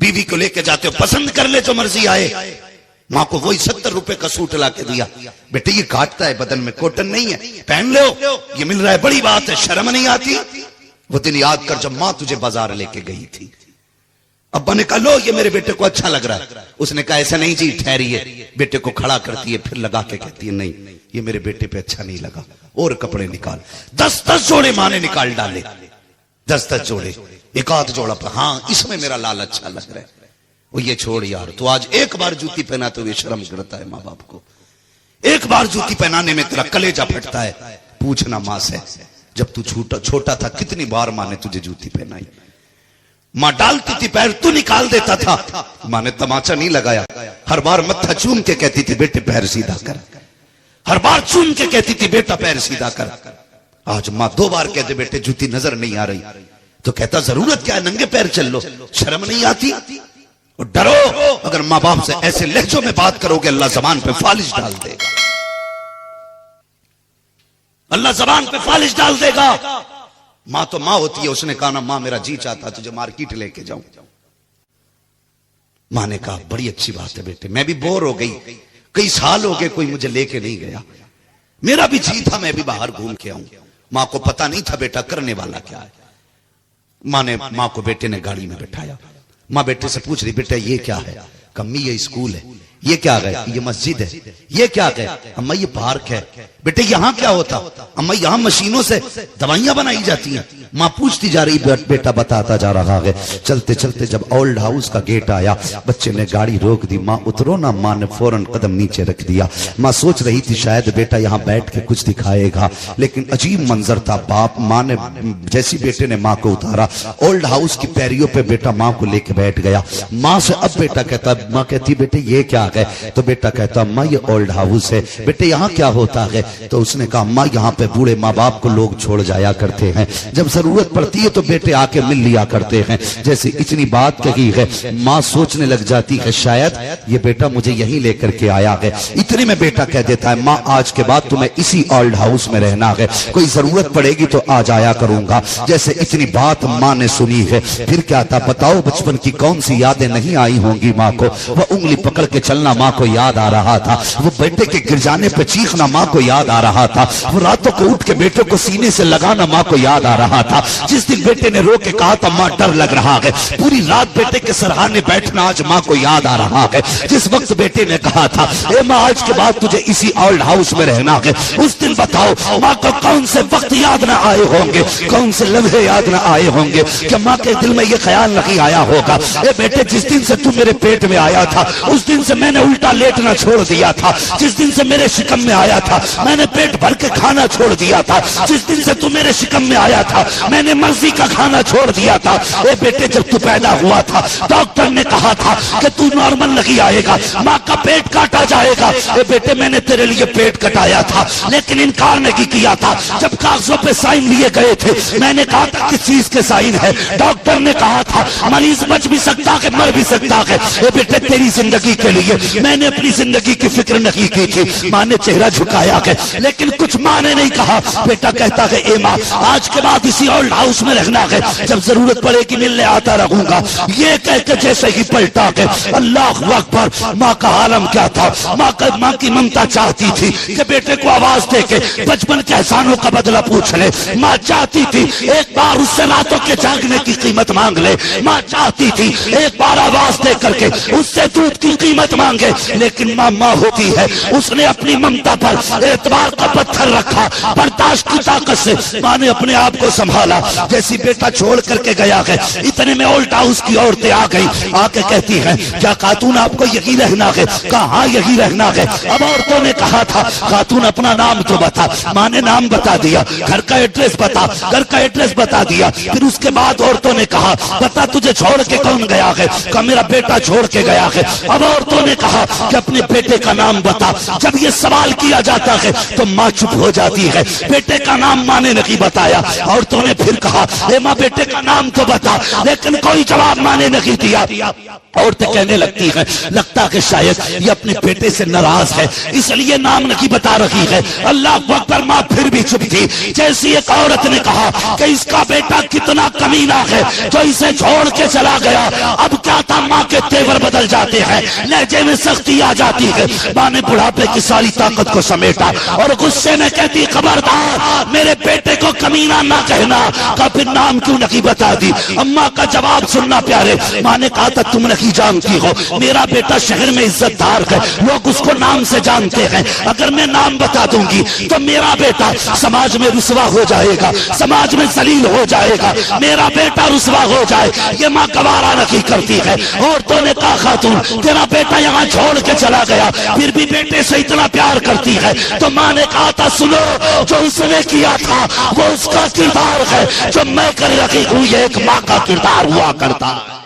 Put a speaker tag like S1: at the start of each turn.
S1: بیوی کو لے کے جاتے ہو پسند کر لے جو مرضی آئے. ماں کو وہی 70 روپے کا سوٹ لا کے دیا, بیٹے یہ کاٹتا ہے بدن میں, کوٹن نہیں ہے, پہن لو, یہ مل رہا ہے, بڑی بات ہے, شرم نہیں آتی. وہ دن یاد کر جب ماں تجھے بازار لے کے گئی تھی, ابا نے کہا لو یہ میرے بیٹے کو اچھا لگ رہا ہے. اس نے کہا ایسا نہیں جی, ٹھہریے. بیٹے کو کھڑا کرتی ہے, پھر لگا کے کہتی ہے نہیں یہ میرے بیٹے پہ اچھا نہیں لگا, اور کپڑے نکال. 10 جوڑے ماں نے نکال ڈالے, 10 جوڑے, ایک آدھ جوڑا پر, ہاں اس میں میرا لال اچھا لگ رہا ہے. وہ یہ چھوڑ یار, تو آج ایک بار جوتی پہنا تو یہ شرم کرتا ہے ماں باپ کو. ایک بار جوتی پہنانے میں تیرا کلیجہ پھٹتا ہے. پوچھنا ماں سے جب تو چھوٹا تھا کتنی بار ماں نے تجھے جوتی پہنائی. ماں ڈالتی تھی پیر, تو نکال دیتا تھا, ماں نے تماچا نہیں لگایا. ہر بار متھا چوم کے کہتی تھی بیٹے پیر سیدھا کر, ہر بار چوم کے کہتی تھی بیٹا پیر سیدھا کر. آج ماں 2 بار کہتے بیٹے جوتی نظر نہیں آ رہی, تو کہتا ضرورت کیا ہے, ننگے پیر چل لو, شرم نہیں آتی. اور ڈرو, اگر ماں باپ سے ایسے لہجوں میں بات کرو گے اللہ زبان پہ فالش ڈال دے گا, اللہ زبان پہ فالش ڈال دے گا. ماں تو ماں ہوتی ہے. اس نے کہا نا ماں میرا جی چاہتا تجھے مارکیٹ لے کے جاؤں. ماں نے کہا بڑی اچھی بات ہے بیٹے, میں بھی بور ہو گئی, کئی سال ہو گئے کوئی مجھے لے کے نہیں گیا, میرا بھی جی تھا میں بھی باہر گھوم کے آؤں. ماں کو پتا نہیں تھا بیٹا کرنے والا کیا ہے. ماں نے ماں کو بیٹے نے گاڑی میں بٹھایا. ماں بیٹے سے پوچھ رہی بیٹا یہ کیا ہے, کمی یہ اسکول ہے. یہ کیا گئے, یہ مسجد ہے. یہ کیا گئے, اماں یہ پارک ہے. بیٹے یہاں کیا ہوتا, اماں یہاں مشینوں سے دوائیاں بنائی جاتی ہیں. ماں پوچھتی جا رہی, بیٹا بتاتا جا رہا ہے. چلتے چلتے جب اولڈ ہاؤس کا گیٹ آیا, بچے نے گاڑی روک دی. ماں اترو نا, ماں نے فوراً قدم نیچے رکھ دیا. ماں سوچ رہی تھی شاید بیٹا یہاں بیٹھ کے کچھ دکھائے گا, لیکن عجیب منظر تھا. باپ ماں نے جیسی بیٹے نے ماں کو اتارا, اولڈ ہاؤس کی پیریوں پہ بیٹا ماں کو لے کے بیٹھ گیا. ماں سے اب بیٹا کہتا, ماں کہتی بیٹے یہ کیا ہے, تو بیٹا کہتا ماں یہ اولڈ ہاؤس ہے. بیٹے یہاں کیا ہوتا ہے, تو اس نے کہا ماں یہاں پہ بوڑھے ماں باپ کو لوگ چھوڑ جایا کرتے ہیں, جب ضرورت پڑتی ہے تو بیٹے آ کے مل لیا کرتے ہیں. جیسے اتنی بات کہی ہے, ماں سوچنے لگ جاتی ہے شاید یہ بیٹا مجھے یہیں لے کر کے آیا ہے. اتنے میں بیٹا کہہ دیتا ہے ماں آج کے بعد تمہیں اسی اولڈ ہاؤس میں رہنا ہے, کوئی ضرورت پڑے گی تو آ جایا کروں گا. جیسے اتنی بات ماں نے سنی ہے, پھر کیا تھا بتاؤ, بچپن کی کون سی یادیں نہیں آئی ہوں گی ماں کو. وہ انگلی پکڑ کے چلنا ماں کو یاد آ رہا تھا, وہ بیٹے کے گر جانے پہ چیخنا ماں کو یاد آ رہا تھا, وہ راتوں کو اٹھ کے بیٹے کو سینے سے لگانا ماں کو یاد آ رہا تھا. جس دن بیٹے نے رو کے کہا تھا ماں ڈر لگ رہا ہے, پوری رات بیٹے کے سرہانے بیٹھنا آج ماں کو یاد آ رہا ہے. جس وقت بیٹے نے کہا تھا اے ماں آج کے بعد تجھے اسی اولڈ ہاؤس میں رہنا ہے, اس دن بتاؤ ماں کو کون سے وقت یاد نہ آئے ہوں گے, کون سے لمحے یاد نہ آئے ہوں گے کہ ماں کے دل میں یہ خیال نہیں آیا ہوگا اے بیٹے جس دن سے تو میرے پیٹ میں آیا تھا اس دن سے میں نے الٹا لیٹنا چھوڑ دیا تھا, جس دن سے میرے شکم میں آیا تھا میں نے پیٹ بھر کے کھانا چھوڑ دیا تھا, جس دن سے تو میرے شکم میں آیا تھا میں نے مرضی کا کھانا چھوڑ دیا تھا. اے بیٹے جب تو پیدا ہوا تھا ڈاکٹر نے کہا تھا کہ تو نارمل نہیں آئے گا, ماں کا پیٹ کاٹا جائے گا. اے بیٹے میں نے تیرے لیے پیٹ کٹایا تھا لیکن انکار نہیں کیا تھا. جب کاغذوں پہ سائن لیے گئے تھے میں نے کہا تھا کس چیز کے سائن ہے, ڈاکٹر نے کہا تھا مریض بچ بھی سکتا ہے مر بھی سکتا ہے. اے بیٹے تیری زندگی کے لیے میں نے اپنی زندگی کی فکر نہیں کی تھی. ماں نے چہرہ جھکایا ہے لیکن کچھ ماں نے نہیں کہا. بیٹا کہتا ہے اے ماں آج کے بعد اسی اولڈ ہاؤس میں رہنا ہے, جب ضرورت پڑے گی ملنے آتا رہوں گا. یہ کہہ کے جیسے ہی پلٹا ہے اللہ اکبر, ماں کا عالم کیا تھا. ماں کی ممتا چاہتی تھی کہ بیٹے کو آواز دے کے بچپن کے احسانوں کا بدلہ پوچھ لے. ماں چاہتی تھی ایک بار اس سے راتوں کے جاگنے کی قیمت مانگ لے. ماں چاہتی تھی ایک بار آواز دے کر کے اس سے دودھ کی قیمت مانگے, لیکن ماں ہوتی ہے, اس نے اپنی ممتا پر اعتبار کا پتھر رکھا. برداشت کی طاقت سے ماں نے اپنے آپ کو سنبھالا. جیسی بیٹا چھوڑ کر کے گیا ہے اتنے میں اولڈ ہاؤس کی عورتیں آ گئی, آ کے کہتی ہیں کیا خاتون آپ کو یہی رہنا ہے, کہاں یہی رہنا ہے. اب عورتوں نے کہا تھا خاتون اپنا نام تو بتا. ماں نے نام بتا دیا, گھر کا ایڈریس بتا, گھر کا ایڈریس بتا دیا. پھر اس کے بعد عورتوں نے کہا بتا تجھے چھوڑ کے کون گیا ہے, کہا میرا بیٹا چھوڑ کے گیا ہے. اب عورتوں نے کہا کہ اپنے بیٹے کا نام بتا. جب یہ سوال کیا جاتا ہے تو ماں چپ ہو جاتی ہے. بیٹے کا نام ماں نے نہیں بتایا. عورتوں نے پھر کہا اے ماں بیٹے کا نام تو بتا, لیکن کوئی جواب ماں نے نہیں دیا. عورتیں کہنے لگتی ہیں لگتا کہ شاید یہ اپنے بیٹے سے ناراض ہے اس لیے نام نہیں بتا رہی ہے. اللہ اکبر, ماں پھر بھی چپ تھی. جیسی ایک عورت نے کہا کہ اس کا بیٹا کتنا کمینہ ہے جو اسے چھوڑ کے چلا گیا. اب کیا تھا, ماں کے تیور بدل جاتے ہیں، لہجے میں سختی آ جاتی ہے۔ ماں نے بڑھاپے کی ساری طاقت کو سمیٹا اور غصے میں کہتی خبردار میرے بیٹے کو کمینہ نہ کہنا۔ کہا پھر نام کیوں نہیں بتا دی؟ اماں کا جواب سننا پیارے۔ ماں نے کہا تھا تم نہیں جانتی ہو، میرا بیٹا شہر میں عزت دار ہے، لوگ اس کو نام سے جانتے ہیں، اگر میں نام بتا دوں گی تو میرا بیٹا سماج میں رسوا ہو جائے گا، سماج میں ذلیل ہو جائے گا، میرا بیٹا رسوا ہو جائے۔ یہ ماں گوارا نہیں کرتی ہے۔ عورتوں نے کہا خاتون تیرا بیٹا یہاں چھوڑ کے چلا گیا، پھر بھی بیٹے سے اتنا پیار کرتی ہے۔ تو ماں نے کہا تھا سنو، جو اس نے کیا تھا وہ اس کا کردار ہے، جو میں کر رہی ہوں یہ ایک ماں کا کردار ہوا کرتا ہے۔